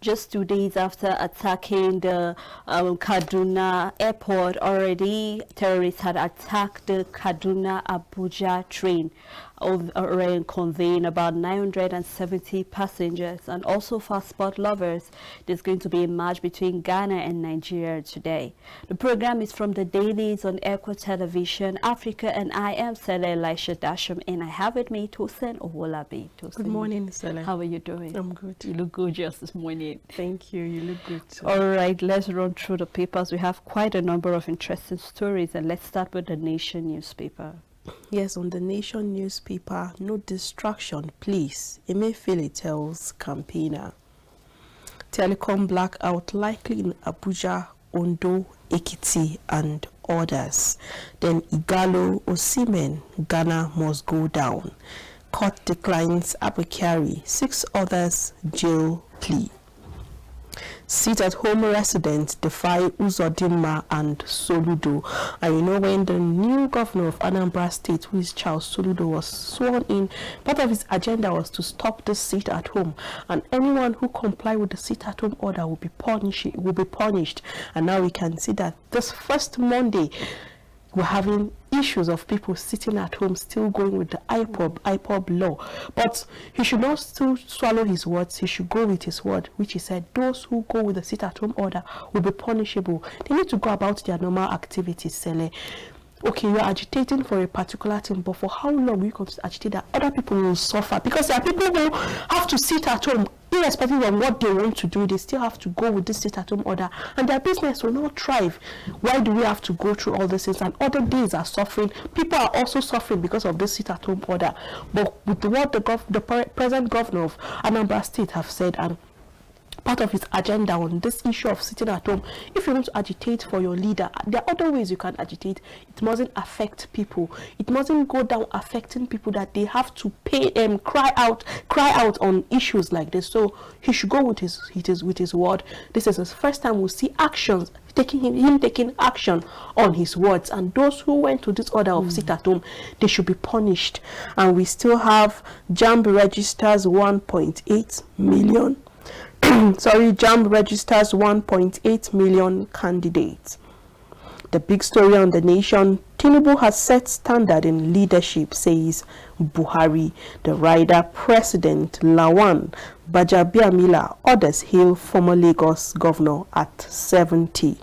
Just 2 days after attacking the Kaduna airport, already terrorists had attacked the Kaduna-Abuja train, conveying about 970 passengers. And also for sport lovers, there's going to be a match between Ghana and Nigeria today. The program is from the Dailies on Echo Television, Africa, and I am Sele Elisha Dasham, and I have with me Tosin Owolabi. Good morning, Sele. How are you doing? I'm good. You look gorgeous this morning. Thank you. You look good too. All right, let's run through the papers. We have quite a number of interesting stories, and let's start with the Nation newspaper. Yes, on the Nation newspaper, no distraction, please. Emefiele tells campaigner. Telecom blackout likely in Abuja, Ondo, Ekiti, and others. Then Igalo Osimhen, Ghana must go down. Court declines Abukari, 6 others jail plea. Sit-at-home residents defy Uzodinma and Soludo. And you know, when the new governor of Anambra State, who is Charles Soludo, was sworn in, part of his agenda was to stop the sit-at-home. And anyone who comply with the sit-at-home order will be punished. And now we can see that this first Monday, we're having issues of people sitting at home still going with the IPOB law. But he should not still swallow his words. He should go with his word, which he said those who go with the sit-at-home order will be punishable. They need to go about their normal activities, Sele. Okay, you're agitating for a particular thing, but for how long will you continue to agitate that other people will suffer? Because there are people who have to sit at home, irrespective of what they want to do, they still have to go with this sit-at-home order, and their business will not thrive. Why do we have to go through all these things? And other days are suffering. People are also suffering because of this sit-at-home order. But with what the present governor of Anambra State have said, and part of his agenda on this issue of sitting at home, if you want to agitate for your leader, there are other ways you can agitate. It mustn't affect people. It mustn't go down affecting people that they have to pay them, cry out on issues like this. So he should go with his word. This is his first time we'll see actions, him taking action on his words. And those who went to this order of sit at home, they should be punished. And we still have JAMB registers 1.8 million. JAMB registers 1.8 million candidates. The big story on the Nation, Tinubu has set standard in leadership, says Buhari. The rider President Lawan Gbajabiamila others hail former Lagos governor at 70.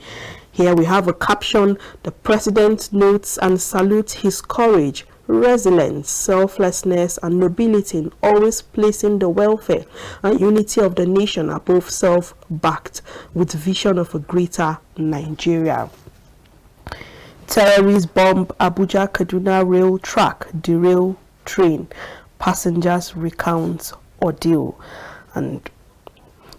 Here we have a caption: the president notes and salutes his courage, resilience, selflessness, and nobility in always placing the welfare and unity of the nation above self, backed with vision of a greater Nigeria. Terrorists bomb Abuja Kaduna rail track, derail train, passengers recount ordeal. And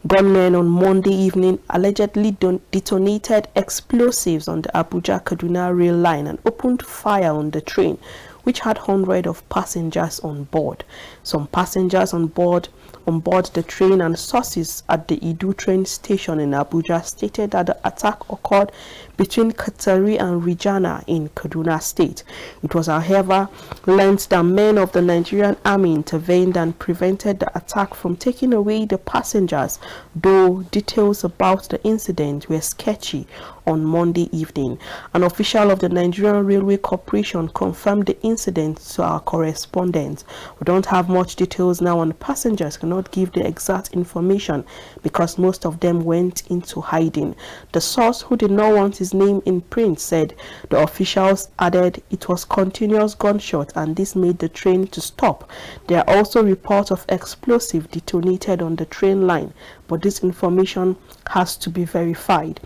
gunmen on Monday evening allegedly detonated explosives on the Abuja-Kaduna rail line and opened fire on the train, which had hundreds of passengers on board. Some passengers on board the train and sources at the Idu train station in Abuja stated that the attack occurred between Katari and Rijana in Kaduna State. It was, however, learned that men of the Nigerian army intervened and prevented the attack from taking away the passengers, though details about the incident were sketchy on Monday evening. An official of the Nigerian Railway Corporation confirmed the incident to our correspondent. We don't have much details now, and passengers cannot give the exact information because most of them went into hiding. The source, who did not want his name in print, said the officials added it was continuous gunshot and this made the train to stop. There are also reports of explosive detonated on the train line, but this information has to be verified.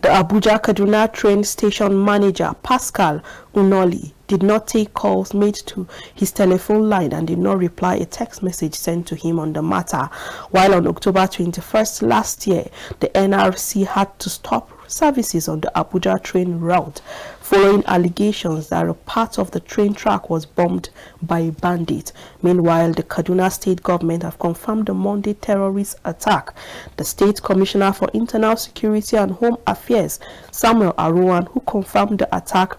The Abuja-Kaduna train station manager, Pascal Unoli, did not take calls made to his telephone line and did not reply a text message sent to him on the matter. While on October 21st last year, the NRC had to stop services on the Abuja train route following allegations that a part of the train track was bombed by bandits. Meanwhile, the Kaduna State government have confirmed the Monday terrorist attack. The State Commissioner for Internal Security and Home Affairs, Samuel Aruwan, who confirmed the attack,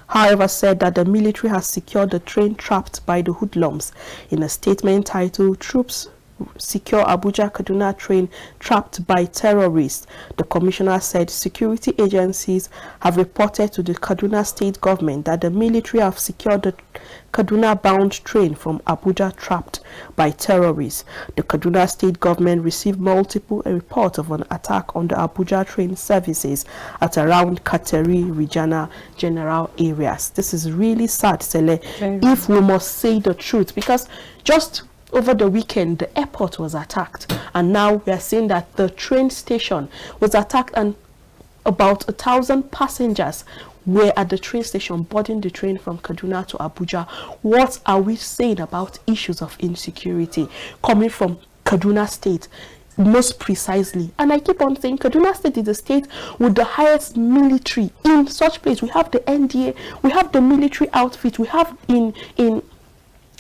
however, said that the military has secured the train trapped by the hoodlums. In a statement titled "Troops secure Abuja-Kaduna train trapped by terrorists. The commissioner said security agencies have reported to the Kaduna state government that the military have secured the Kaduna-bound train from Abuja trapped by terrorists. The Kaduna state government received multiple reports of an attack on the Abuja train services at around Kateri Regional General areas. This is really sad, Sele, if we must say the truth, because just over the weekend, the airport was attacked, and now we are seeing that the train station was attacked, and about 1,000 passengers were at the train station boarding the train from Kaduna to Abuja. What are we saying about issues of insecurity coming from Kaduna State? Most precisely, and I keep on saying Kaduna State is the state with the highest military in such place. We have the NDA, we have the military outfit, we have in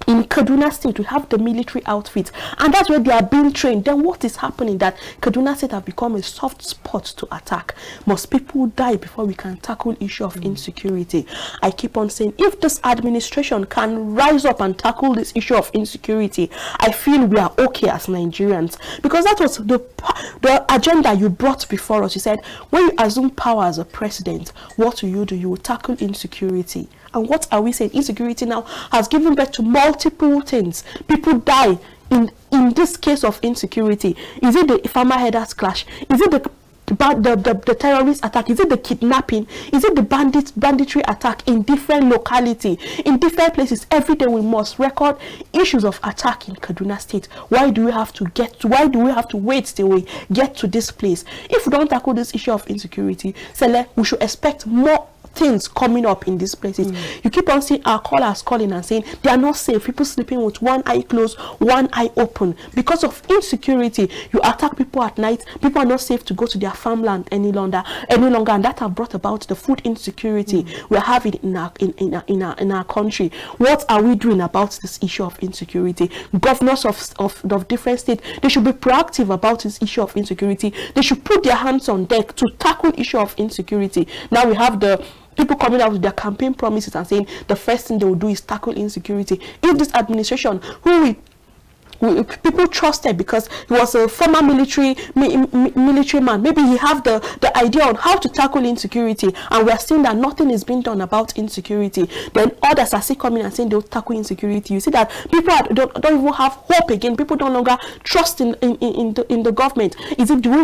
Kaduna State, we have the military outfit, and that's where they are being trained. Then what is happening that Kaduna State have become a soft spot to attack? Must people die before we can tackle issue of insecurity? I keep on saying, if this administration can rise up and tackle this issue of insecurity, I feel we are okay as Nigerians, because that was the agenda you brought before us. You said, when you assume power as a president, what do? You will tackle insecurity. And what are we saying? Insecurity now has given birth to multiple things. People die in this case of insecurity. Is it the farmer herders clash? Is it the terrorist attack? Is it the kidnapping? Is it the banditry attack in different locality, in different places? Every day we must record issues of attack in Kaduna State. Why do we have to wait till we get to this place? If we don't tackle this issue of insecurity, Sele, we should expect more things coming up in these places. You keep on seeing our callers calling and saying they are not safe. People sleeping with one eye closed, one eye open because of insecurity. You attack people at night. People are not safe to go to their farmland any longer, and that have brought about the food insecurity we're having in our country. What are we doing about this issue of insecurity? Governors of different states, they should be proactive about this issue of insecurity. They should put their hands on deck to tackle issue of insecurity. Now we have the people coming out with their campaign promises and saying the first thing they will do is tackle insecurity. If this administration, people trusted because he was a former military man, maybe he have the idea on how to tackle insecurity, and we are seeing that nothing is being done about insecurity. Then others are still coming and saying they'll tackle insecurity. You see that people don't even have hope again. People don't longer trust in the government.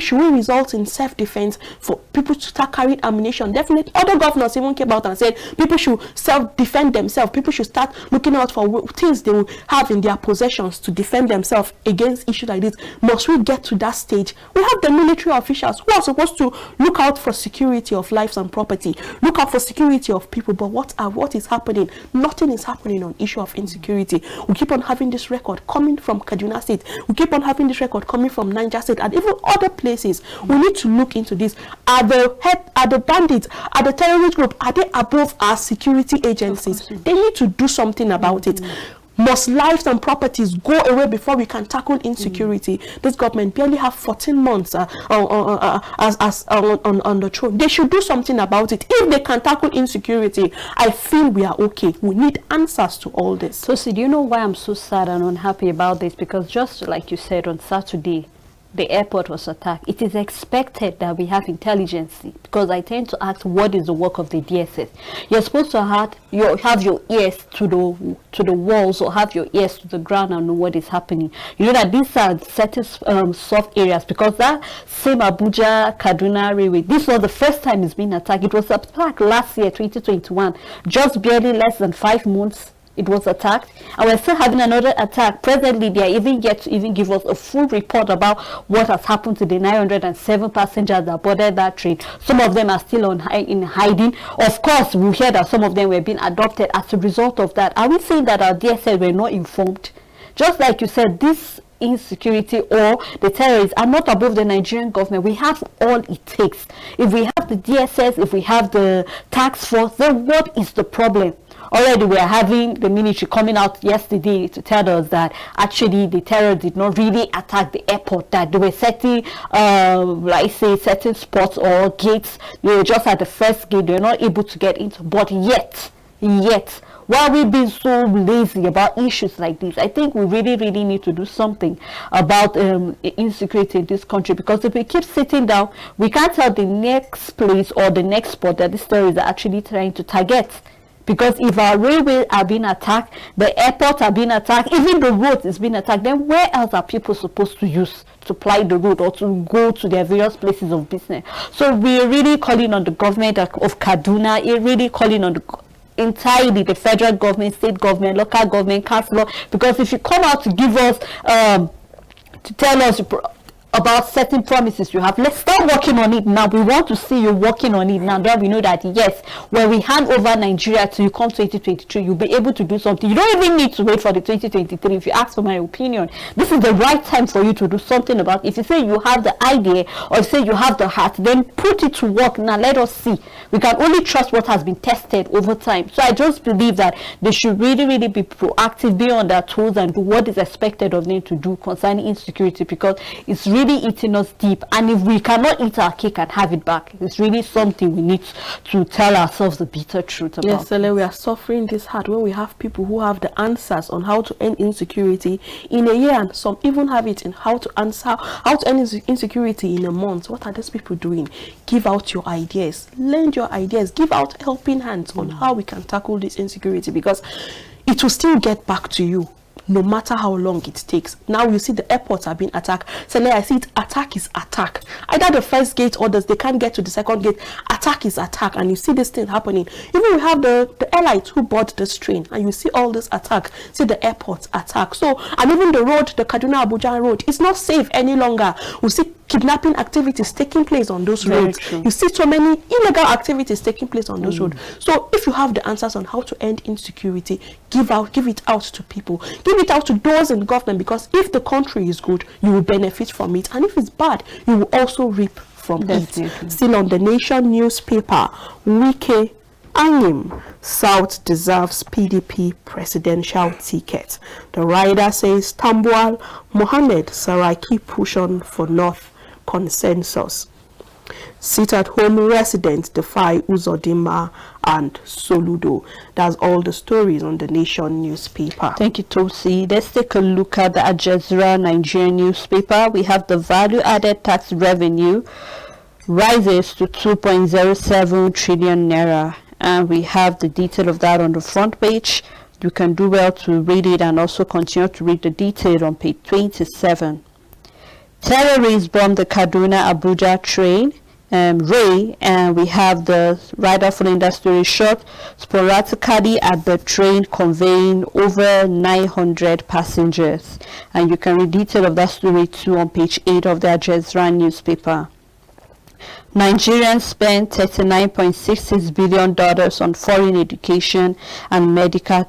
Should we result in self-defense for people to start carrying ammunition? Definitely other governors even came out and said people should self-defend themselves. People should start looking out for things they will have in their possessions to defend themselves against issues like this. Must we get to that stage? We have the military officials who are supposed to look out for security of lives and property, look out for security of people, but what is happening? Nothing is happening on issue of insecurity. We keep on having this record coming from Kaduna State, we keep on having this record coming from Niger State and even other places. We need to look into this. Are the bandits, are the terrorist group, are they above our security agencies? They need to do something about it. Must lives and properties go away before we can tackle insecurity? This government barely have 14 months on the throne. They should do something about it. If they can tackle insecurity, I feel we are okay. We need answers to all this. So, see, do you know why I'm so sad and unhappy about this? Because just like you said on Saturday, the airport was attacked. It is expected that we have intelligence, because I tend to ask, what is the work of the DSS? You're supposed to have your ears to the walls, or have your ears to the ground and know what is happening. You know that these are certain soft areas, because that same Abuja Kaduna railway, this was the first time it's been attacked. It was attacked last year, 2021, just barely less than 5 months. It was attacked, and we're still having another attack. Presently, they are even yet to even give us a full report about what has happened to the 907 passengers that boarded that train. Some of them are still in hiding. Of course, we hear that some of them were being adopted as a result of that. Are we saying that our DSS were not informed? Just like you said, this insecurity or the terrorists are not above the Nigerian government. We have all it takes. If we have the DSS, if we have the task force, then what is the problem? Already we are having the military coming out yesterday to tell us that actually the terror did not really attack the airport, that they were setting certain spots or gates. They were just at the first gate, they were not able to get into, but yet Why are we being so lazy about issues like this? I think we really, really need to do something about insecurity in this country, because if we keep sitting down, we can't tell the next place or the next spot that these terrorists are actually trying to target. Because if our railways are being attacked, the airports are being attacked, even the roads is being attacked, then where else are people supposed to use to ply the road or to go to their various places of business? So we're really calling on the government of Kaduna, really calling on the entirely the federal government, state government, local government, council, because if you come out to give us to tell us about certain promises you have, let's start working on it now. We want to see you working on it now. Then we know that yes, when we hand over Nigeria to you come 2023, you'll be able to do something. You don't even need to wait for the 2023. If you ask for my opinion, this is the right time for you to do something about it. If you say you have the idea or you say you have the heart, then put it to work now. Let us see. We can only trust what has been tested over time. So I just believe that they should really, really be proactive, be on their toes, and do what is expected of them to do concerning insecurity, because it's really eating us deep. And if we cannot eat our cake and have it back, it's really something we need to tell ourselves the bitter truth about. Yes, Sele, we are suffering this hard when we have people who have the answers on how to end insecurity in a year, and some even have it in how to end insecurity in a month. What are these people doing? Give out your ideas, lend your ideas, give out helping hands on how we can tackle this insecurity, because it will still get back to you no matter how long it takes. Now you see the airports are being attacked. So now I see it, attack is attack. Either the first gate or they can't get to the second gate. Attack is attack, and you see this thing happening. Even we have the airlines who board this train, and you see all this attack. See the airports attack. So, and even the road, the Kaduna Abuja road, is not safe any longer. We see kidnapping activities taking place on those roads. You see so many illegal activities taking place on those roads. So if you have the answers on how to end insecurity, give it out to people. Give it out to those in government, because if the country is good, you will benefit from it. And if it's bad, you will also reap from it. Still on the Nation newspaper, Wike Anyim, South deserves PDP presidential ticket. The rider says Tambuwal, Mohammed Saraki push on for North consensus. Sit-at-home residents defy Uzodinma and Soludo. That's all the stories on the Nation newspaper. Thank you, Tosi. Let's take a look at the Al Jazeera Nigerian newspaper. We have the value-added tax revenue rises to 2.07 trillion naira, and we have the detail of that on the front page. You can do well to read it and also continue to read the detail on page 27. Terrorists bombed the Kaduna Abuja train, Ray, and we have the rider following that story short. Sporadically at the train conveying over 900 passengers, and you can read detail of that story too on page 8 of the Al Jazeera newspaper. Nigerians spent $39.66 billion on foreign education and medical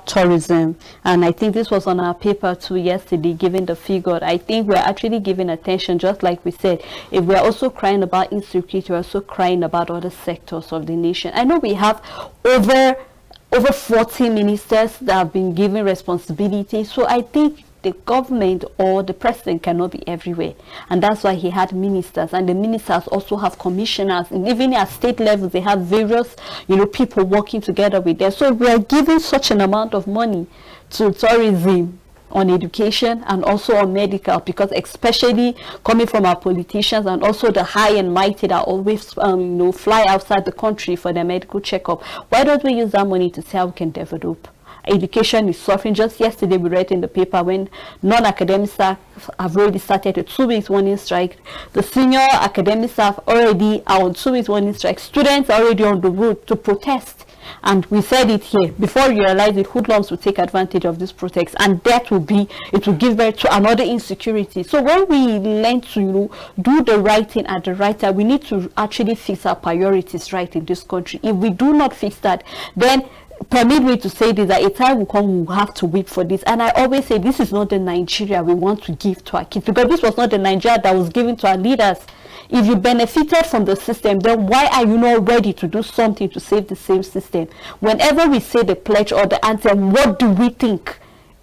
tourism. And I think this was on our paper too yesterday, giving the figure. I think we're actually giving attention, just like we said. If we're also crying about insecurity, we're also crying about other sectors of the nation. I know we have over 40 ministers that have been given responsibility. So I think the government or the president cannot be everywhere, and that's why he had ministers, and the ministers also have commissioners, and even at state level they have various people working together with them. So we are giving such an amount of money to tourism, on education, and also on medical, because especially coming from our politicians and also the high and mighty that always fly outside the country for their medical checkup. Why don't we use that money to see how we can develop? Education is suffering. Just yesterday we read in the paper when non-academic staff have already started a 2 weeks warning strike. The senior academic staff already are on 2 weeks warning strike. Students are already on the road to protest. And we said it here, before you realize it, hoodlums will take advantage of this protest, and it will give birth to another insecurity. So when we learn to do the right thing at the right time, we need to actually fix our priorities right in this country. If we do not fix that, then permit me to say this, that a time will come we will have to weep for this. And I always say this is not the Nigeria we want to give to our kids, because this was not the Nigeria that was given to our leaders. If you benefited from the system, then why are you not ready to do something to save the same system? Whenever we say the pledge or the anthem, what do we think?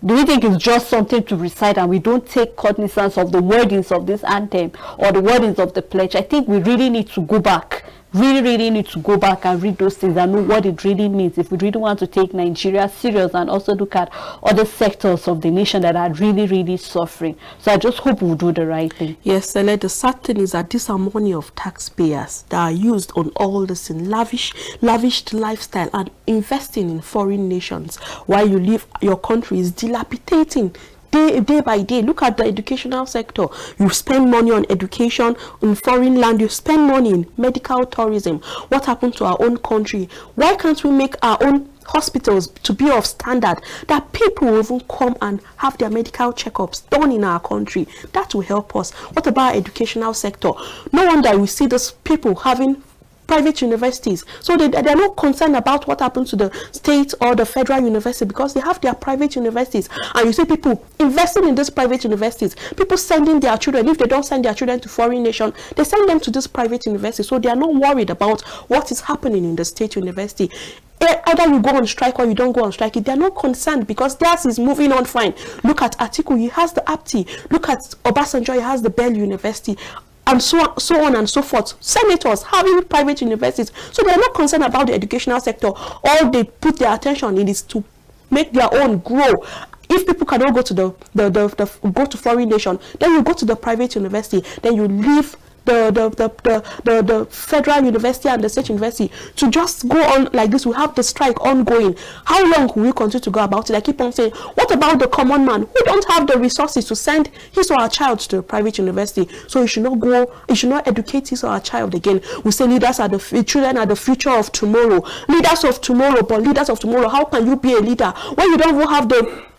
Do we think it's just something to recite and we don't take cognizance of the wordings of this anthem or the wordings of the pledge? I think we really need to go back really need to go back and read those things and know what it really means if we really want to take Nigeria serious and also look at other sectors of the nation that are really suffering. So I just hope we'll do the right thing. Yes, Sele, the sad thing is that these are money of taxpayers that are used on all this in lavished lifestyle and investing in foreign nations while you live, your country is dilapidating day by day. Look at the educational sector. You spend money on education in foreign land, you spend money in medical tourism. What happened to our own country? Why can't we make our own hospitals to be of standard that people will even come and have their medical checkups done in our country? That will help us. What about our educational sector? No wonder we see those people having private universities, so they're not concerned about what happened to the state or the federal university because they have their private universities. And you see people investing in these private universities, people sending their children. If they don't send their children to foreign nation, they send them to this private university, so they are not worried about what is happening in the state university. Either you go on strike or you don't go on strike, they are not concerned because theirs is moving on fine. Look at Atiku, he has the APTI. Look at Obasanjo, he has the Bell University. And so on and so forth. Senators having private universities, so they are not concerned about the educational sector. All they put their attention in is to make their own grow. If people cannot go to go to foreign nation, then you go to the private university. Then you leave the federal university and the state university to just go on like this. We have the strike ongoing. How long will we continue to go about it? I keep on saying, what about the common man who don't have the resources to send his or her child to the private university? So he should not go, he should not educate his or her child again. We say leaders are the children are the future of tomorrow. Leaders of tomorrow, but leaders of tomorrow, how can you be a leader when you don't even have the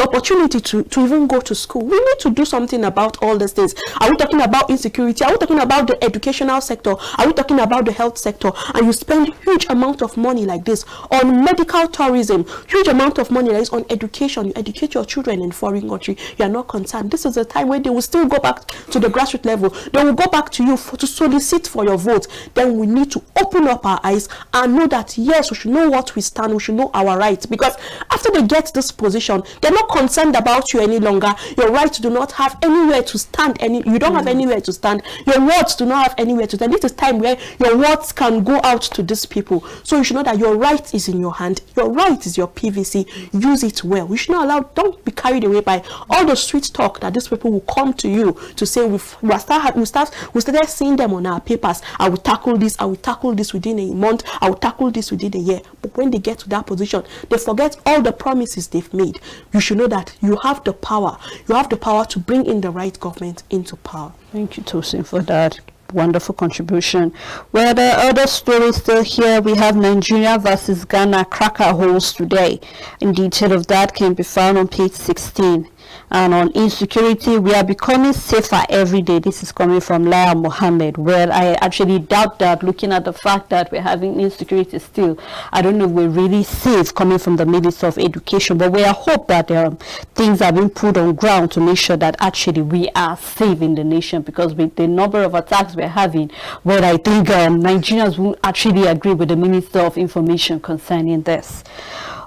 opportunity to even go to school? We need to do something about all these things. Are we talking about insecurity? Are we talking about the educational sector? Are we talking about the health sector? And you spend huge amount of money like this on medical tourism, huge amount of money like this on education. You educate your children in foreign country. You are not concerned. This is a time where they will still go back to the grassroots level. They will go back to you to solicit for your vote. Then we need to open up our eyes and know that yes, we should know what we stand. We should know our rights, because after they get this position, they're not concerned about you any longer. Your rights do not have anywhere to stand. You don't have anywhere to stand. Your words do not have anywhere to stand. This is time where your words can go out to these people. So you should know that your right is in your hand. Your right is your PVC. Use it well. We should not allow. Don't be carried away by all the sweet talk that these people will come to you to say. We started seeing them on our papers. I will tackle this. I will tackle this within a month. I will tackle this within a year. But when they get to that position, they forget all the promises they've made. You should know that you have the power. You have the power to bring in the right government into power. Thank you, Tosin, for that wonderful contribution. Well, the other stories still here. We have Nigeria versus Ghana cracker holes today. In detail of that can be found on page 16. And on insecurity, we are becoming safer every day. This is coming from Laia Mohammed. Well, I actually doubt that, looking at the fact that we're having insecurity still. I don't know if we're really safe, coming from the Minister of Education, but we hope that things are being put on ground to make sure that actually we are safe in the nation, because with the number of attacks we're having, well, I think Nigerians will actually agree with the Minister of Information concerning this.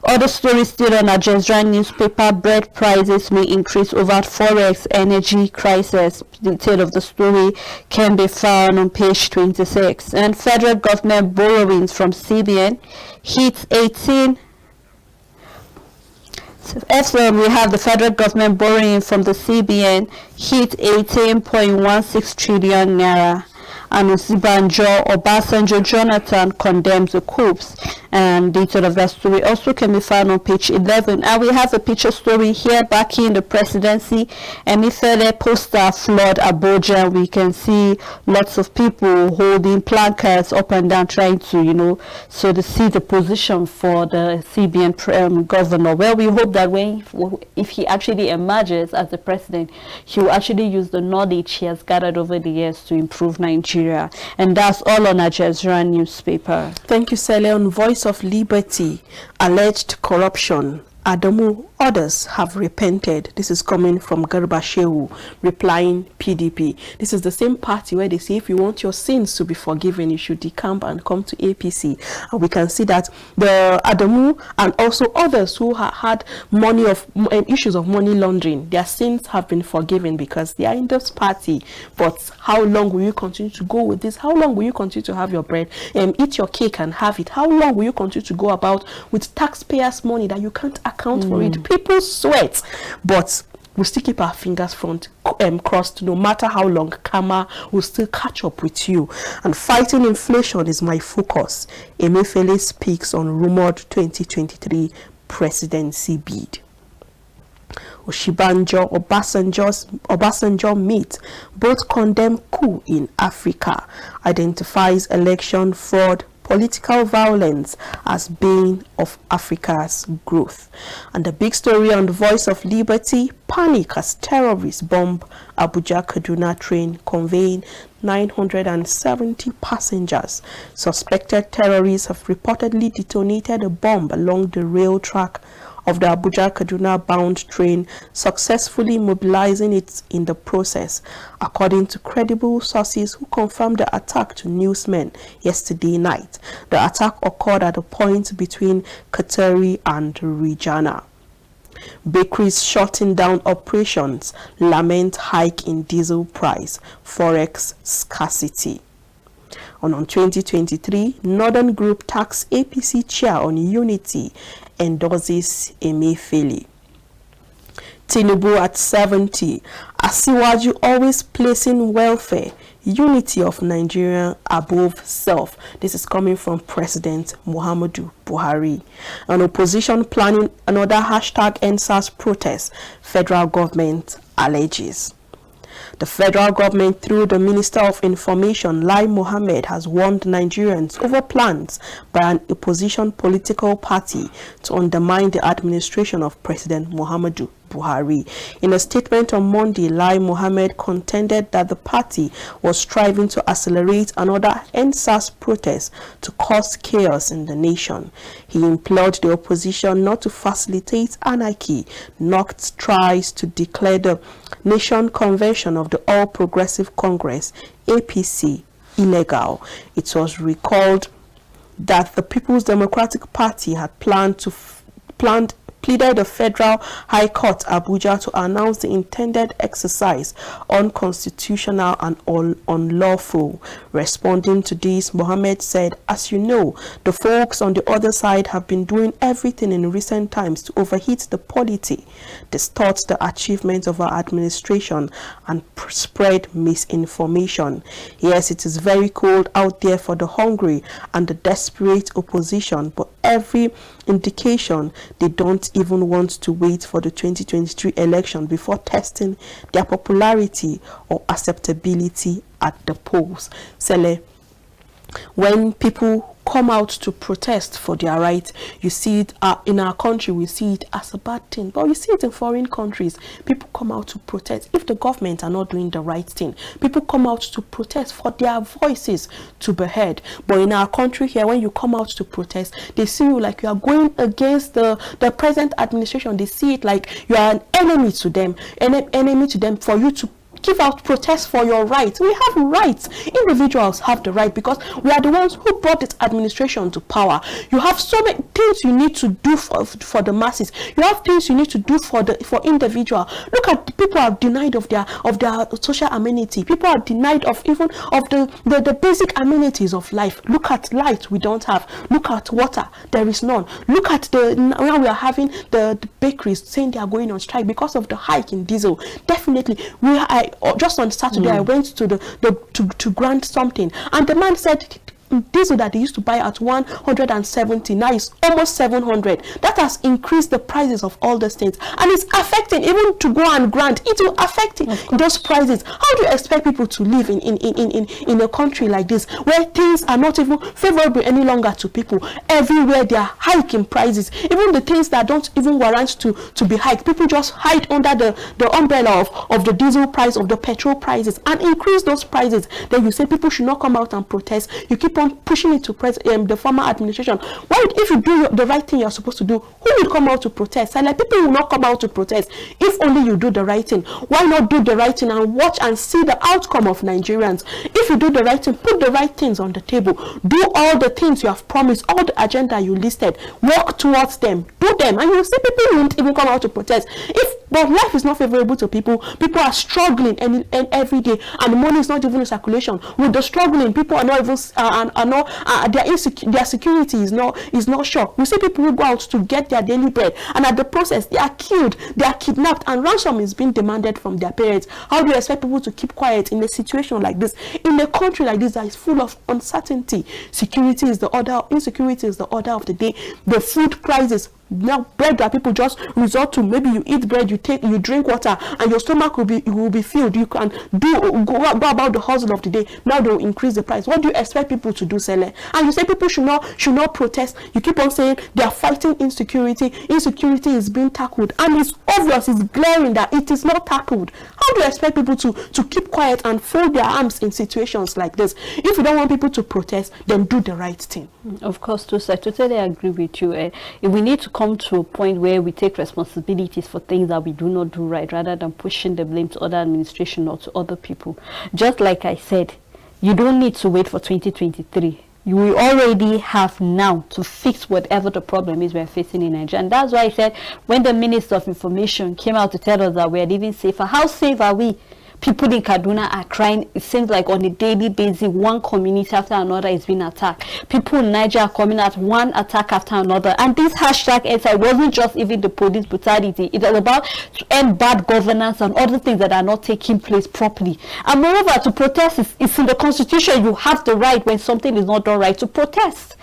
Other stories still on Nigerian newspaper. Bread prices may increase over forex energy crisis. Detail of the story can be found on page 26. And federal government borrowings from CBN hits 18. We have the federal government borrowing from the CBN hit 18.16 trillion naira. And Obasanjo Jonathan condemns the coups. And detail of that story also can be found on page 11. And we have a picture story here backing the presidency. Emifele poster flood Abuja. We can see lots of people holding placards up and down, trying to, so to see the position for the CBN governor. Well, we hope that if he actually emerges as the president, he will actually use the knowledge he has gathered over the years to improve Nigeria. And that's all on Nigerian newspaper. Thank you, Sele. On Voice of Liberty, alleged corruption. Adamu Others have repented. This is coming from Garba Shehu, replying PDP. This is the same party where they say if you want your sins to be forgiven, you should decamp and come to APC. And we can see that the Adamu and also others who had money of issues of money laundering, their sins have been forgiven because they are in this party. But how long will you continue to go with this? How long will you continue to have your bread and eat your cake and have it? How long will you continue to go about with taxpayers' money that you can't account for it? People sweat, but we still keep our fingers crossed. No matter how long, karma will still catch up with you. And fighting inflation is my focus. Emefiele speaks on rumored 2023 presidency bid. Obasanjo meet, both condemn coup in Africa, identifies election fraud, political violence as bane of Africa's growth. And the big story on the Voice of Liberty, panic as terrorists bomb Abuja-Kaduna train conveying 970 passengers. Suspected terrorists have reportedly detonated a bomb along the rail track of the Abuja-Kaduna bound train, successfully mobilizing it in the process, according to credible sources who confirmed the attack to newsmen yesterday night. The attack occurred at a point between Kateri and Regina. Bakeries shutting down operations, lament hike in diesel price, forex scarcity. And on 2023, Northern Group tax APC chair on unity, endorses Emefiele. Tinubu at 70, Asiwaju always placing welfare, unity of Nigeria above self. This is coming from President Muhammadu Buhari. An opposition planning another hashtag NSAS protest, federal government alleges. The federal government, through the Minister of Information, Lai Mohammed, has warned Nigerians over plans by an opposition political party to undermine the administration of President Muhammadu Buhari. In a statement on Monday, Lai Mohammed contended that the party was striving to accelerate another NSAS protest to cause chaos in the nation. He implored the opposition not to facilitate anarchy, nor tries to declare the Nation Convention of the All Progressive Congress, APC, illegal. It was recalled that the People's Democratic Party had pleaded the Federal High Court Abuja to announce the intended exercise unconstitutional and unlawful. Responding to this, Mohammed said, "As you know, the folks on the other side have been doing everything in recent times to overheat the polity, distort the achievements of our administration, and spread misinformation. Yes, it is very cold out there for the hungry and the desperate opposition, but every indication they don't even want to wait for the 2023 election before testing their popularity or acceptability at the polls." Sele, when people come out to protest for their rights, you see it in our country, we see it as a bad thing, but you see it in foreign countries. People come out to protest if the government are not doing the right thing. People come out to protest for their voices to be heard. But in our country here, when you come out to protest, they see you like you are going against the present administration. They see it like you are an enemy to them, for you to give out protests for your rights. We have rights. Individuals have the right because we are the ones who brought this administration to power. You have so many things you need to do for the masses. You have things you need to do for individual. Look at the people are denied of their social amenity. People are denied of even of the basic amenities of life. Look at light, we don't have. Look at water, there is none. Look at now we are having the bakeries saying they are going on strike because of the hike in diesel. Definitely, just on Saturday, I went to to grant something, and the man said diesel that they used to buy at 170 now is almost 700. That has increased the prices of all the things, and it's affecting even to go and grant. It will affect those prices. How do you expect people to live in a country like this where things are not even favorable any longer to people? Everywhere they are hiking prices, even the things that don't even warrant to be hiked, people just hide under the umbrella of the diesel price, of the petrol prices, and increase those prices. Then you say people should not come out and protest. You keep on pushing it to the former administration. Why, if you do the right thing you're supposed to do, who will come out to protest? And like, people will not come out to protest if only you do the right thing. Why not do the right thing and watch and see the outcome of Nigerians? If you do the right thing, put the right things on the table. Do all the things you have promised, all the agenda you listed, work towards them, do them, and you'll see people won't even come out to protest. But life is not favorable to people. People are struggling and every day, and the money is not even in circulation. With the struggling, people are not even their security is not sure. We see people who go out to get their daily bread, and at the process they are killed, they are kidnapped, and ransom is being demanded from their parents. How do you expect people to keep quiet in a situation like this, in a country like this that is full of uncertainty? Security is the order, insecurity is the order of the day. The food prices, now bread that people just resort to, maybe you eat bread, you drink water, and your stomach will be filled. You can go about the hustle of the day. Now they will increase the price. What do you expect people to do, Sele? And you say people should not protest. You keep on saying they are fighting insecurity. Insecurity is being tackled, and it's obvious, it's glaring that it is not tackled. How do you expect people to keep quiet and fold their arms in situations like this? If you don't want people to protest, then do the right thing. Of course, I totally agree with you. If we need to come to a point where we take responsibilities for things that we do not do right, rather than pushing the blame to other administration or to other people. Just like I said, you don't need to wait for 2023. You will already have now to fix whatever the problem is we're facing in Nigeria. And that's why I said, when the Minister of Information came out to tell us that we're living safer, how safe are we? People in Kaduna are crying. It seems like on a daily basis, one community after another is being attacked. People in Nigeria are coming at one attack after another. And this hashtag answer wasn't just even the police brutality. It was about to end bad governance and other things that are not taking place properly. And moreover, to protest is in the Constitution. You have the right, when something is not done right, to protest.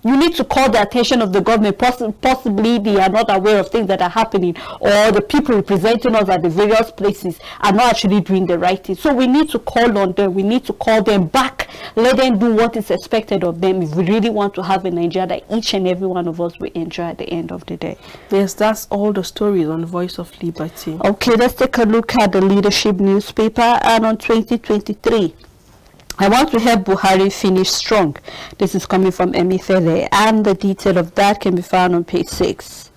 You need to call the attention of the government. Possibly they are not aware of things that are happening, or the people representing us at the various places are not actually doing the right thing. So we need to call on them. We need to call them back. Let them do what is expected of them if we really want to have a Nigeria that each and every one of us will enjoy at the end of the day. Yes, that's all the stories on Voice of Liberty. Okay, let's take a look at the Leadership newspaper. And on 2023, I want to help Buhari finish strong. This is coming from Emifele, and the detail of that can be found on page 6.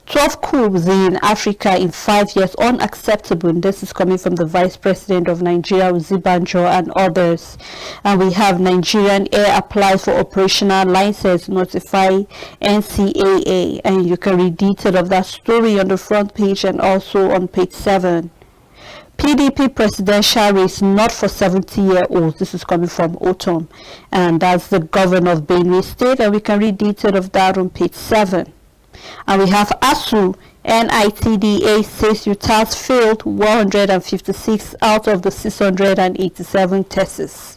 12 coups in Africa in 5 years, unacceptable. And this is coming from the Vice President of Nigeria, Uzibanjo, and others. And we have Nigerian Air applies for operational license, notify NCAA. And you can read detail of that story on the front page and also on page 7. PDP presidential race not for 70-year-olds. This is coming from Autumn, and that's the governor of Benue State, and we can read detail of that on page 7. And we have ASU, NITDA says UTAS failed 156 out of the 687 tests.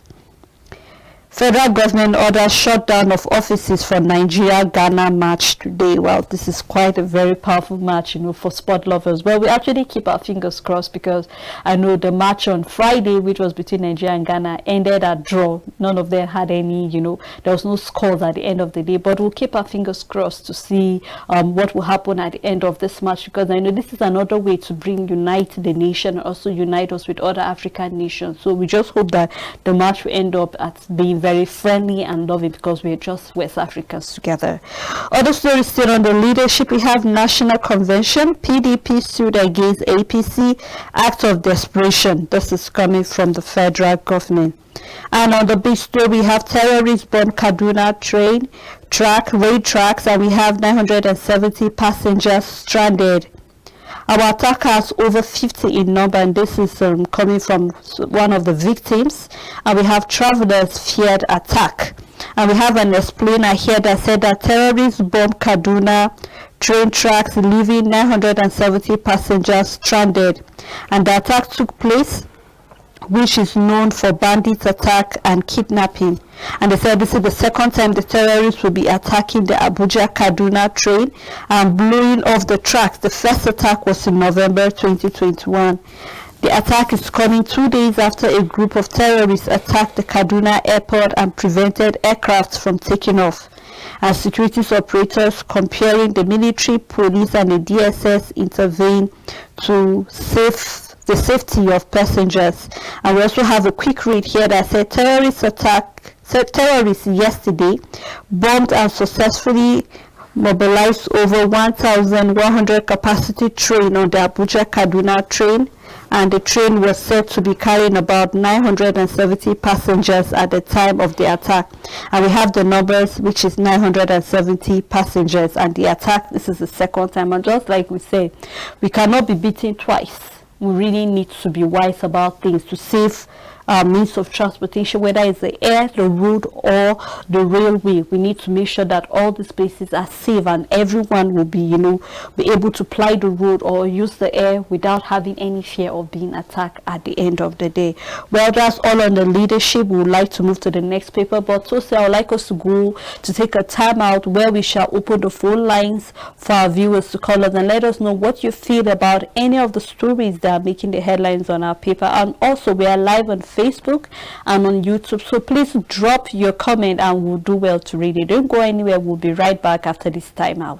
Federal government orders shutdown of offices for Nigeria-Ghana match today. Well, this is quite a very powerful match, for sport lovers. Well, we actually keep our fingers crossed, because I know the match on Friday, which was between Nigeria and Ghana, ended at draw. None of them had any, there was no scores at the end of the day. But we'll keep our fingers crossed to see what will happen at the end of this match, because I know this is another way to unite the nation and also unite us with other African nations. So we just hope that the match will end up at being very friendly and loving, because we're just West Africans together. Other stories still on the Leadership. We have National Convention. PDP sued against APC, act of desperation. This is coming from the federal government. And on the big story, we have terrorists bomb Kaduna train rail tracks, and we have 970 passengers stranded. Our attackers over 50 in number, and this is coming from one of the victims. And we have travelers feared attack. And we have an explainer here that said that terrorists bombed Kaduna train tracks, leaving 970 passengers stranded. And the attack took place, which is known for bandit attack and kidnapping. And they said this is the second time the terrorists will be attacking the Abuja-Kaduna train and blowing off the tracks. The first attack was in November 2021. The attack is coming 2 days after a group of terrorists attacked the Kaduna airport and prevented aircraft from taking off. And security operators, comparing the military, police, and the DSS, intervened to save the safety of passengers. And we also have a quick read here that said terrorist attack terrorists yesterday bombed and successfully mobilized over 1,100 capacity train on the Abuja-Kaduna train, and the train was said to be carrying about 970 passengers at the time of the attack. And we have the numbers, which is 970 passengers, and the attack, this is the second time. And just like we say, we cannot be beaten twice. We really need to be wise about things to save means of transportation, whether it's the air, the road, or the railway. We need to make sure that all these places are safe and everyone will be, be able to ply the road or use the air without having any fear of being attacked at the end of the day. Well, that's all on the leadership. We would like to move to the next paper, but Tosi, I would like us to go to take a time out where we shall open the phone lines for our viewers to call us and let us know what you feel about any of the stories that are making the headlines on our paper. And also, we are live on Facebook and on YouTube, so please drop your comment and we'll do well to read it. Don't go anywhere. We'll be right back after this time out.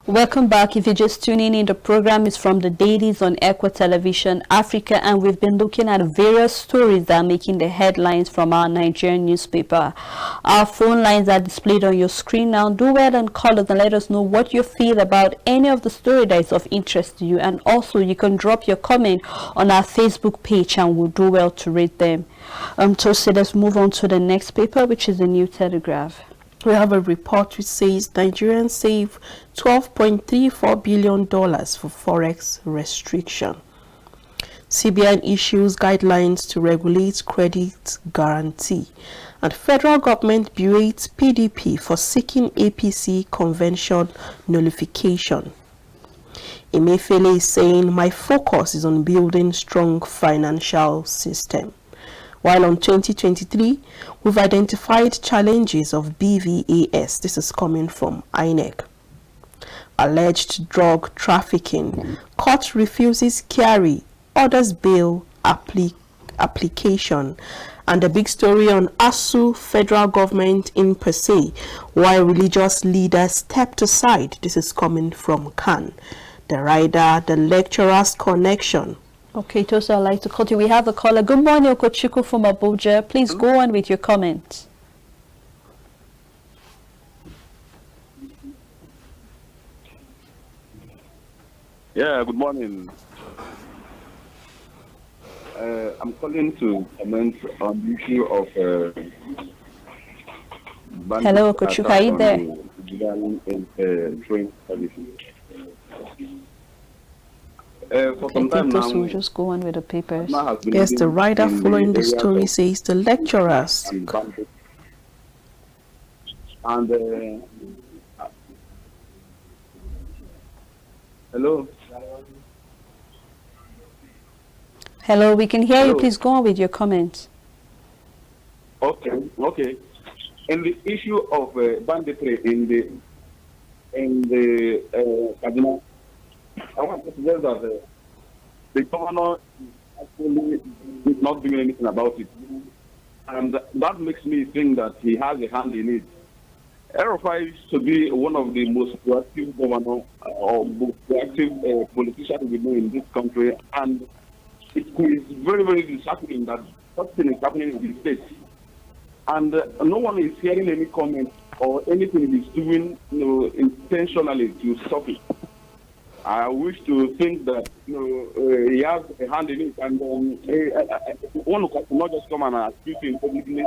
Welcome back. If you're just tuning in, the program is from the Dailies on Equa Television Africa, and we've been looking at various stories that are making the headlines from our Nigerian newspaper. Our phone lines are displayed on your screen now. Do well and call us and let us know what you feel about any of the story that is of interest to you, and also you can drop your comment on our Facebook page and we'll do well to read them. So let's move on to the next paper, which is the New Telegraph. We have a report which says Nigerians save $12.34 billion for forex restriction. CBN issues guidelines to regulate credit guarantee. And federal government berates PDP for seeking APC convention nullification. Emefiele is saying, my focus is on building strong financial system. While on 2023, we've identified challenges of BVAS. This is coming from INEC. Alleged drug trafficking. Court refuses carry, orders bail application. And the big story on ASU, federal government in per se, why religious leaders stepped aside. This is coming from Khan. The rider, the lecturer's connection. Okay, Tosa, I'd like to call you. We have a caller. Good morning, Okochuku from Abuja. Please go on with your comments. Yeah, good morning. I'm calling to comment on the issue of hello, Okochuku, are you there? Train services. For some time now, we'll just go on with the papers. Yes, the writer following the story says the lecturers. And hello. Hello, we can hear you. Please go on with your comments. Okay. In the issue of banditry in the Kaduna, I want to suggest that the governor actually is not doing anything about it. And that makes me think that he has a hand in it. Erufai used to be one of the most proactive governors or most proactive politicians we know in this country. And it is very, very disheartening that something is happening in the state. And no one is hearing any comment or anything he's doing intentionally to stop it. I wish to think that he has a hand in it, and one could not just come and accuse him publicly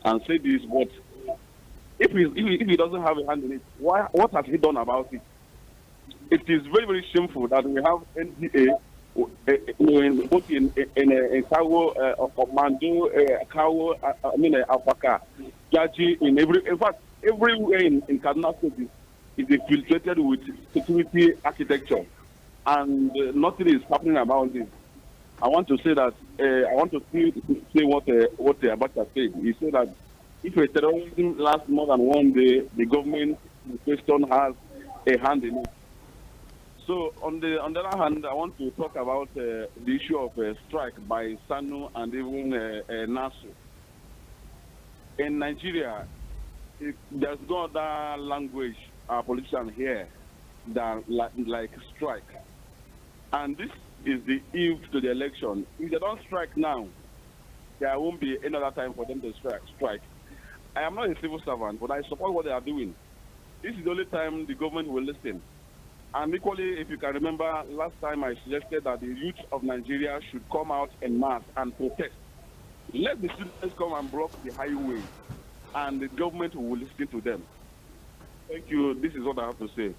and say this. But if he doesn't have a hand in it, what has he done about it? It is very, very shameful that we have NDA both in Kawo, Mando, Kawo, Afaka, Jaji, in fact, everywhere in Kaduna State is infiltrated with security architecture. and nothing is happening about it. I want to say that I want to say what Abacha said. He said that if a terrorism lasts more than one day, the government in question has a hand in it. So on the other hand, I want to talk about the issue of strike by SANU and even NASU. In Nigeria, there's no other language our politicians hear than like strike. And this is the eve to the election. If they don't strike now, there won't be another time for them to strike. I am not a civil servant, but I support what they are doing. This is the only time the government will listen. And equally, if you can remember, last time I suggested that the youth of Nigeria should come out en masse and protest. Let the students come and block the highway, and the government will listen to them. Thank you. This is what I have to say.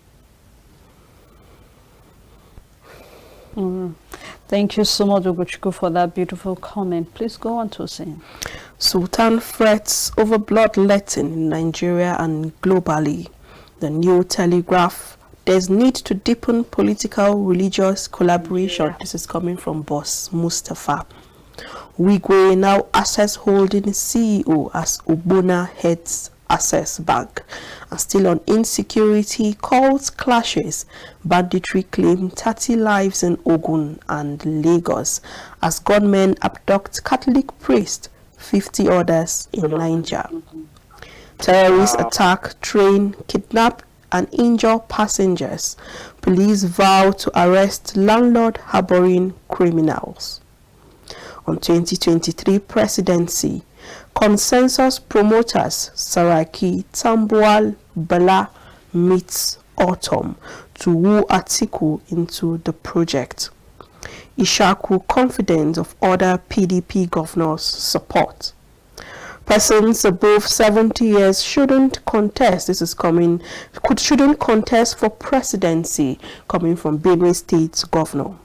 Thank you so much, Ugochukwu, for that beautiful comment. Please go on to say. Sultan frets over bloodletting in Nigeria and globally. The New Telegraph. There's need to deepen political religious collaboration. This is coming from Boss Mustafa. Wigwe now Access Holding CEO as Ubona heads Access Bank. And still on insecurity, cults clashes, banditry claim 30 lives in Ogun and Lagos as gunmen abduct Catholic priest, 50 others in Niger. Terrorist attack, train, kidnap and injure passengers. Police vow to arrest landlord harboring criminals. On 2023 presidency, consensus promoters Saraki, Tambuwal, Bala meets autumn to woo Atiku into the project. Ishaku confident of other PDP governors' support. Persons above 70 years shouldn't contest. Shouldn't contest for presidency, coming from Benue State's governor.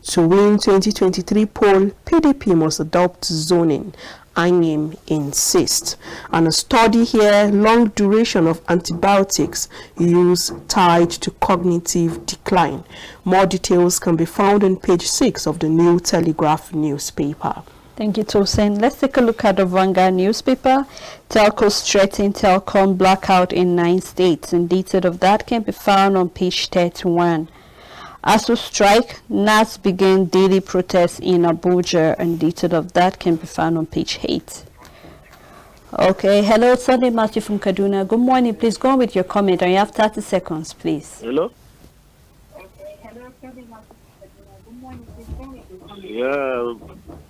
To win 2023 poll, PDP must adopt zoning. INEM insists. And a study here, long duration of antibiotics use tied to cognitive decline. More details can be found on page 6 of the New Telegraph newspaper. Thank you, Tosin. Let's take a look at the Vanguard newspaper. Telcos threaten telecom blackout in 9 states. And detail of that can be found on page 31. ASU strike, NAS began daily protests in Abuja, and detail of that can be found on page 8. Okay, hello, Sunday Matthew from Kaduna. Good morning. Please go on with your comment, and you have 30 seconds, please. Hello? Yeah,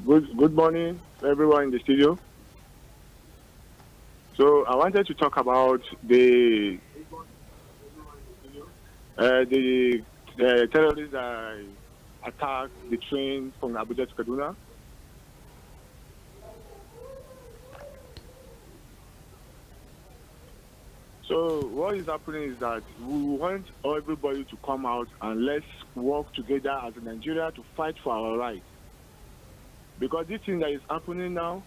good morning, everyone in the studio. So I wanted to talk about the terrorists that attacked the train from Abuja to Kaduna. So what is happening is that we want everybody to come out and let's work together as a Nigeria to fight for our rights. Because this thing that is happening now,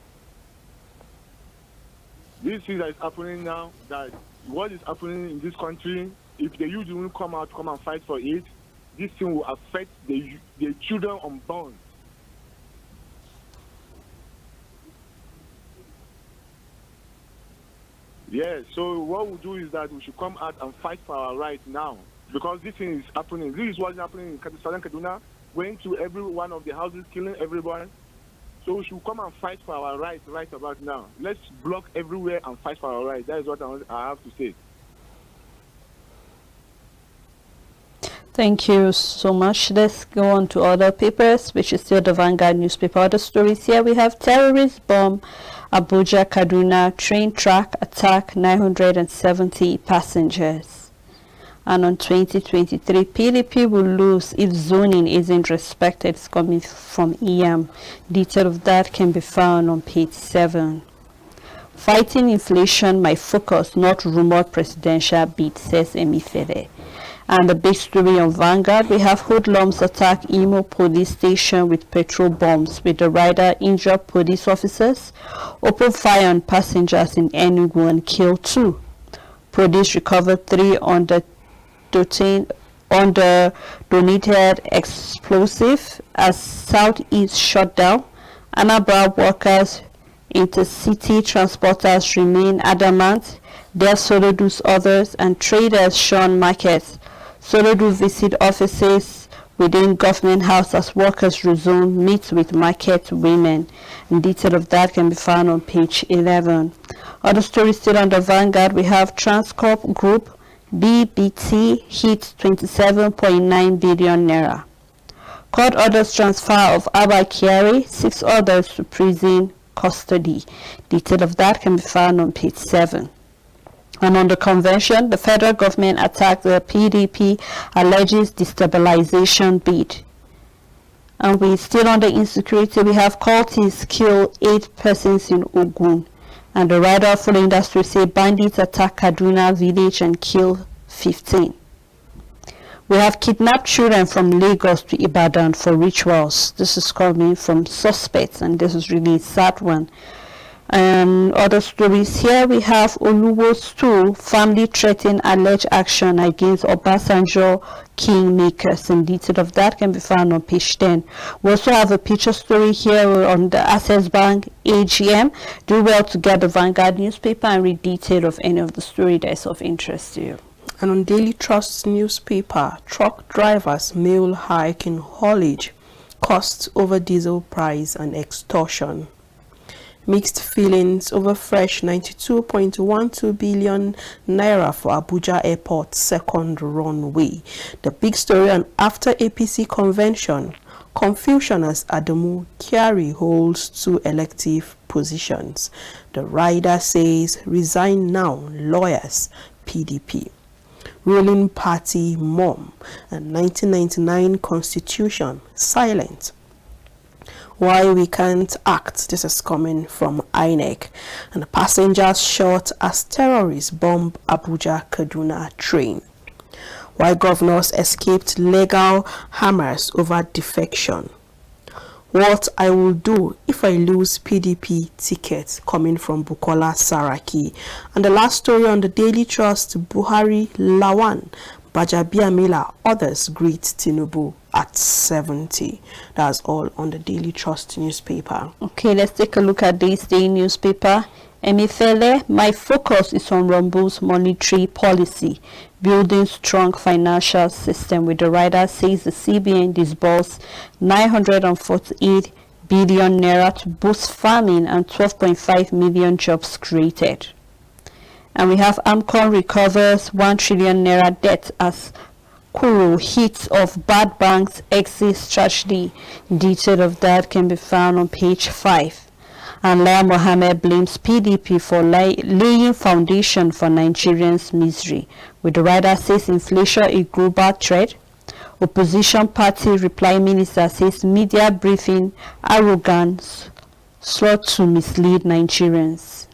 that what is happening in this country, if the youth don't come out to come and fight for it, this thing will affect the children unborn. Yeah, so what we do is that we should come out and fight for our rights now. Because this thing is happening. This is what's happening in Southern Kaduna, going to every one of the houses, killing everyone. So we should come and fight for our rights right about now. Let's block everywhere and fight for our rights. That is what I have to say. Thank you so much. Let's go on to other papers, which is still the Vanguard newspaper. Other stories here we have terrorist bomb, Abuja, Kaduna, train track attack, 970 passengers. And on 2023, PDP will lose if zoning isn't respected. It's coming from EM. Detail of that can be found on page 7. Fighting inflation, my focus, not rumored presidential bid, says Emifele. And the big story on Vanguard, we have hoodlums attack Imo police station with petrol bombs, with the rider injured police officers, open fire on passengers in Enugu and kill 2. Police recovered 3 under under donated explosive as Southeast shut down. Anambra workers, intercity transporters remain adamant. Their Solodu's others and traders shun markets. Solodu visit offices within government house as workers resume meet with market women. And detail of that can be found on page 11. Other stories still on the Vanguard. We have Transcorp Group, BBT hit 27.9 billion naira. Court orders transfer of Abba Kyari, 6 others to prison custody. Detail of that can be found on page 7. And on the convention, the federal government attacked the PDP alleges destabilization bid. And we still on the insecurity, we have cultists kill 8 persons in Ogun. And the writer following that story say bandits attack Kaduna village and kill 15. We have kidnapped children from Lagos to Ibadan for rituals. This is coming from suspects, and this is really a sad one. And other stories here, we have Oluwo's stool, family threatening alleged action against Obasanjo kingmakers. And detail of that can be found on page 10. We also have a picture story here on the Access Bank AGM. Do well to get the Vanguard newspaper and read detail of any of the story that is of interest to you. And on Daily Trust's newspaper, truck drivers mail hike in haulage, costs over diesel price and extortion. Mixed feelings over fresh 92.12 billion naira for Abuja Airport second runway. The big story on after APC convention, confusion as Adamu Kyari holds 2 elective positions. The rider says resign now, lawyers, PDP. Ruling party mom and 1999 constitution silent. Why we can't act. This is coming from INEC. And the passengers shot as terrorists bomb Abuja Kaduna train. Why governors escaped legal hammers over defection. What I will do if I lose PDP ticket, coming from Bukola Saraki. And the last story on the Daily Trust, Buhari Lawan, Bajabiamila, others greet Tinubu at 70. That's all on the Daily Trust newspaper. Okay, let's take a look at this day newspaper. Emefele, my focus is on Rumbu's monetary policy, building strong financial system, with the writer says the CBN disbursed 948 billion naira to boost farming and 12.5 million jobs created. And we have AMCON recovers 1 trillion naira debt as Kuru hits of bad banks exit strategy. Detail of that can be found on page 5. And Lai Mohammed blames PDP for laying foundation for Nigerians' misery, with the writer says inflation a global threat. Opposition party reply minister says media briefing arrogance sought to mislead Nigerians.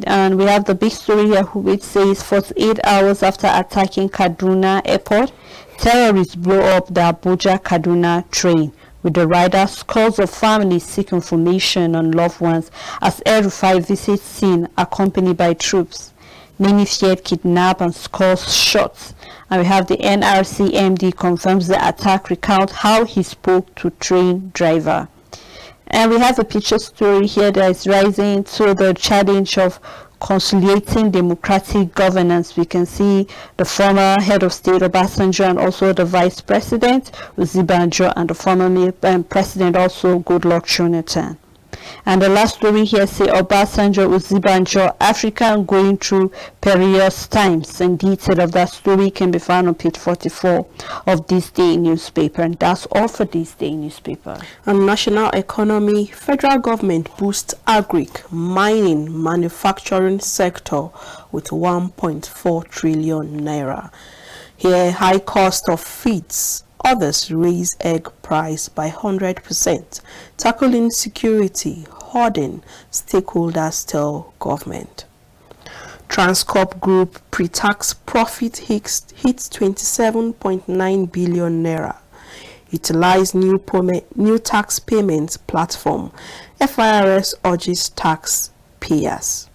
And we have the big story here which says 48 hours after attacking Kaduna airport, terrorists blow up the Abuja Kaduna train, with the rider scores of families seek information on loved ones as El-Rufai visits scene accompanied by troops. Many feared kidnap and scores shots. And we have the NRC MD confirms the attack, recount how he spoke to train driver. And we have a picture story here that is rising to the challenge of consolidating democratic governance. We can see the former head of state Obasanjo and also the vice president Uzibanjo and the former president also Goodluck Jonathan. And the last story here say Obasanjo Uzibanjo, Africa going through perilous times. And detail of that story can be found on page 44 of this day newspaper. And that's all for this day newspaper. And national economy, federal government boosts agric, mining, manufacturing sector with 1.4 trillion naira. Here, high cost of feeds. Others raise egg price by 100%. Tackling security, hoarding, stakeholders tell government. Transcorp Group pre-tax profit hits 27.9 billion naira. Utilize new tax payment platform. FIRS urges tax payers.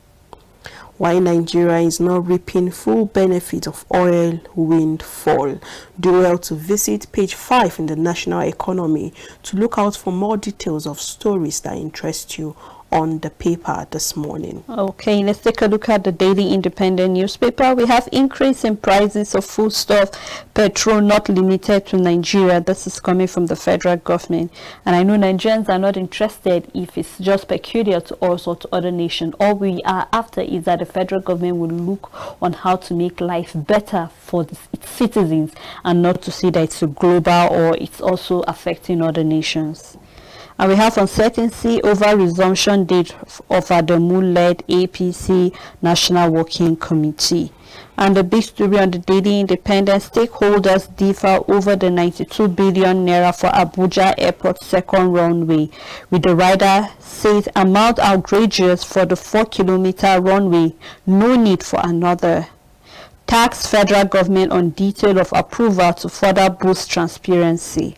Why Nigeria is not reaping full benefit of oil windfall. Do well to visit page 5 in the National Economy to look out for more details of stories that interest you on the paper this morning. Okay, let's take a look at the Daily Independent newspaper. We have increase in prices of foodstuff, petrol not limited to Nigeria. This is coming from the federal government. And I know Nigerians are not interested if it's just peculiar to us or to other nations. All we are after is that the federal government will look on how to make life better for its citizens and not to see that it's a global or it's also affecting other nations. And we have uncertainty over resumption date of Adamu-led APC National Working Committee. And the big story on the Daily Independent, stakeholders differ over the 92 billion naira for Abuja Airport second runway, with the rider says amount outrageous for the 4-kilometer runway, no need for another. Tax federal government on detail of approval to further boost transparency.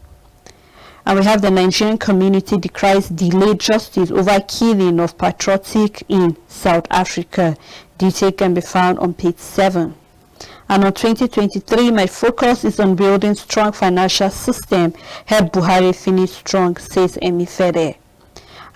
And we have the Nigerian community decries delayed justice over killing of patriotic in South Africa. Detail can be found on page 7. And on 2023, my focus is on building strong financial system. Help Buhari finish strong, says Emifede.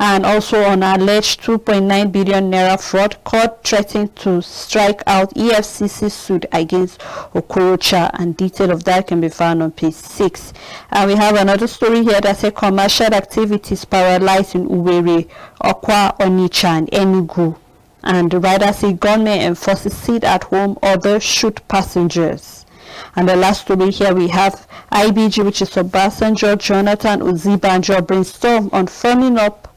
And also on alleged 2.9 billion naira fraud, court threatened to strike out EFCC suit against Okorocha, and detail of that can be found on page 6. And we have another story here that says commercial activities paralyzed in Uwere, Okwa, Onitsha, and Enugu. And the writer says government enforces sit at home, others shoot passengers. And the last story here we have IBG, which is Obasanjo, Jonathan Uzibanjo brainstorm on firming up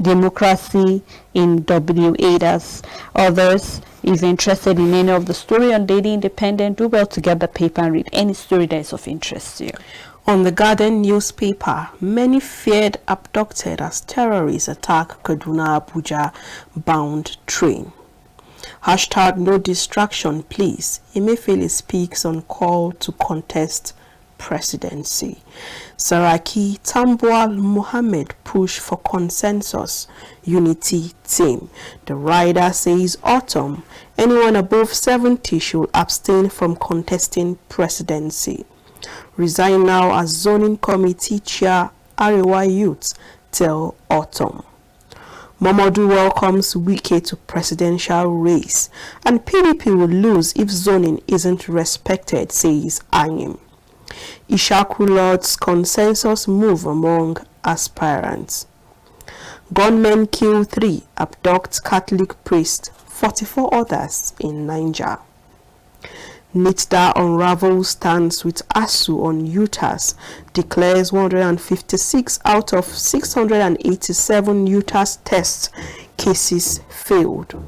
democracy in W8 as others. If interested in any of the story on Daily Independent, do well to get the paper and read any story that is of interest to you. On the Guardian newspaper, many feared abducted as terrorists attack Kaduna Abuja bound train. Hashtag no distraction please. Emefiele speaks on call to contest presidency. Saraki Tambuwal Mohammed push for consensus unity team. The rider says autumn, anyone above 70 should abstain from contesting presidency. Resign now as zoning committee chair, Arewa youths tell autumn. Momodu welcomes Wike to presidential race, and PDP will lose if zoning isn't respected, says Anyim. Ishaku Lord's consensus move among aspirants. Gunmen kill 3, abduct Catholic priest, 44 others in Niger. NITDA unravels stance with ASU on UTAS, declares 156 out of 687 UTAS test cases failed.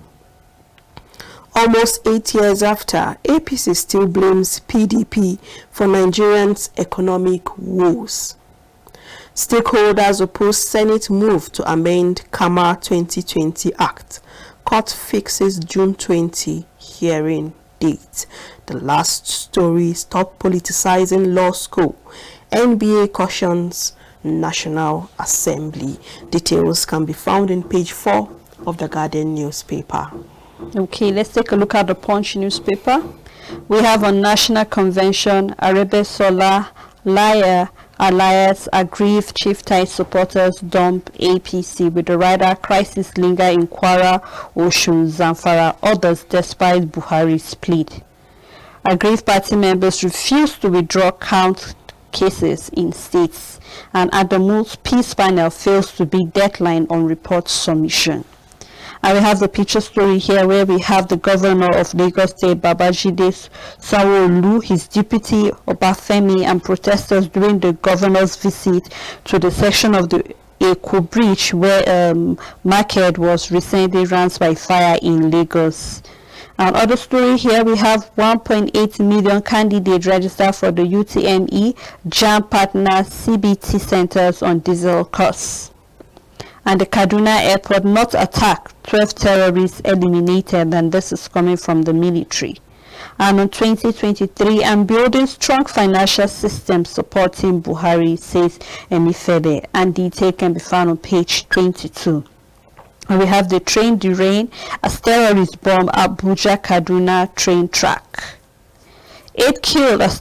Almost 8 years after, APC still blames PDP for Nigerians' economic woes. Stakeholders oppose Senate move to amend KAMA 2020 Act. Court fixes June 20 hearing date. The last story, stop politicizing law school. NBA cautions National Assembly. Details can be found in page 4 of the Guardian newspaper. Okay, let's take a look at the Punch newspaper. We have on National Convention, Arebe-Sola, Liar, Alliance, aggrieved chieftain supporters dump APC, with the rider crisis linger in Kwara, Osun, Zamfara, others despite Buhari's plea. Aggrieved party members refuse to withdraw count cases in states, and Adamu's peace panel fails to beat deadline on report submission. And we have the picture story here where we have the governor of Lagos State, Babajide Sanwo-Olu, his deputy Obafemi, and protesters during the governor's visit to the section of the Eko Bridge where market was recently run by fire in Lagos. And other story here, we have 1.8 million candidates registered for the UTME JAM partner CBT centers on diesel costs. And the Kaduna airport not attacked, 12 terrorists eliminated, and this is coming from the military. And on 2023, I'm building strong financial system supporting Buhari, says Emifede, and detail can be found on page 22. And we have the train derailed as terrorists bomb Abuja Kaduna train track. 8 killed as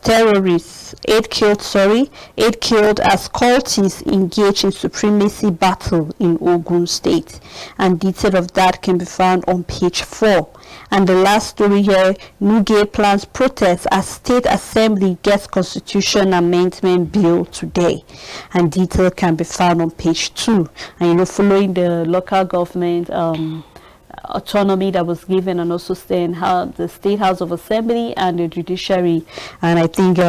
cultists engage in supremacy battle in Ogun State. And detail of that can be found on page 4. And the last story here, Nuge plans protest as State Assembly gets Constitution Amendment Bill today. And detail can be found on page 2. And following the local government autonomy that was given, and also saying how the State House of Assembly and the judiciary, and I think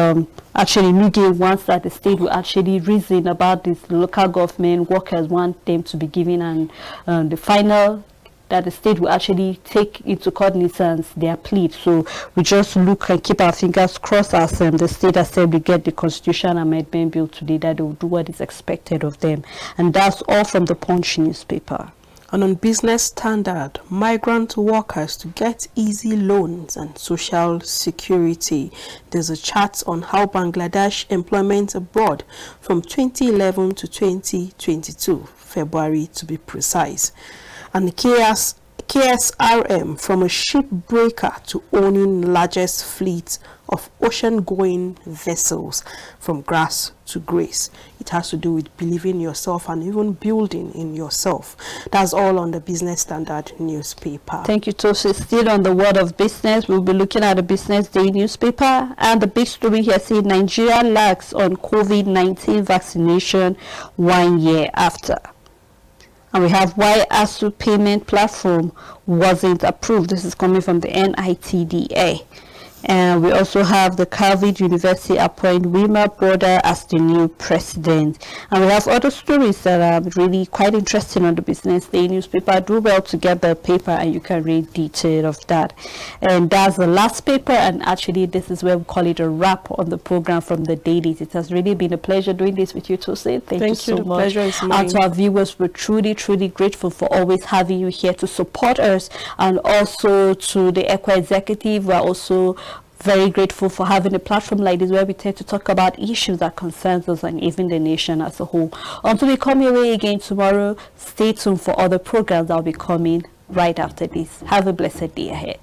actually Nuge wants that the state will actually reason about this local government workers want them to be given, and the final that the state will actually take into cognizance their plea. So we just look and keep our fingers crossed as the State Assembly get the Constitution Amendment Bill today, that they will do what is expected of them. And that's all from the Punch newspaper. And on Business Standard, migrant workers to get easy loans and social security. There's a chart on how Bangladesh employment abroad from 2011 to 2022, February to be precise. And KSRM from a shipbreaker to owning largest fleet of ocean-going vessels from grass to grace. It has to do with believing in yourself and even building in yourself. That's all on the Business Standard newspaper. Thank you, Tosi. Still on the world of business, we'll be looking at the Business Day newspaper, and the big story here says Nigeria lags on COVID-19 vaccination 1 year after. And we have why ASU payment platform wasn't approved. This is coming from the NITDA. And we also have the Calvin University appoint Wilmer Broder as the new president. And we have other stories that are really quite interesting on the Business Day newspaper. Do well to get the paper and you can read detail of that. And that's the last paper, and actually this is where we call it a wrap on the program from the Dailies. It has really been a pleasure doing this with you, Tosin. Thank you so much. Pleasure is mine. And to our viewers, we're truly grateful for always having you here to support us, and also to the ECWA executive. We're also very grateful for having a platform like this where we tend to talk about issues that concerns us and even the nation as a whole. Until we come your way again tomorrow, stay tuned for other programs that will be coming right after this. Have a blessed day ahead.